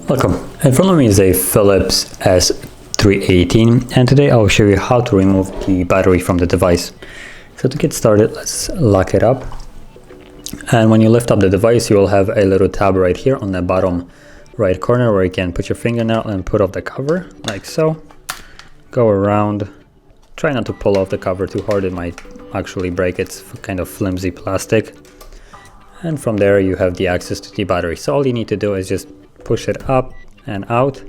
Welcome. In front of me is a Philips S318, and today I'll show you how to remove the battery from the device. So to get started, let's lock it up. And when you lift up the device, you will have a little tab right here on the bottom right corner where you can put your fingernail and put off the cover, like so. Go around. Try not to pull off the cover too hard, it might actually break. It's kind of flimsy plastic. And from there you have the access to the battery. So all you need to do is just push it up and out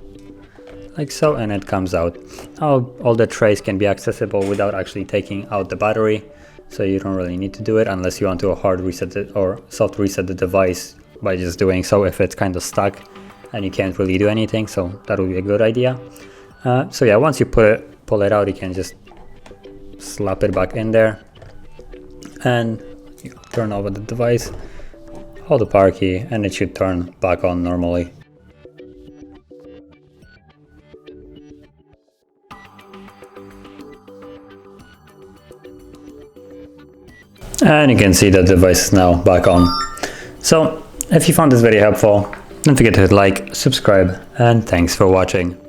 like so, and it comes out. All the trays can be accessible without actually taking out the battery, so you don't really need to do it unless you want to hard reset it or soft reset the device by just doing so if it's kind of stuck and you can't really do anything. So that would be a good idea. So yeah, once you pull it out, you can just slap it back in there and you turn over the device, hold the power key, and it should turn back on normally. And you can see that the device is now back on. So if you found this video helpful, don't forget to hit like, subscribe, and thanks for watching.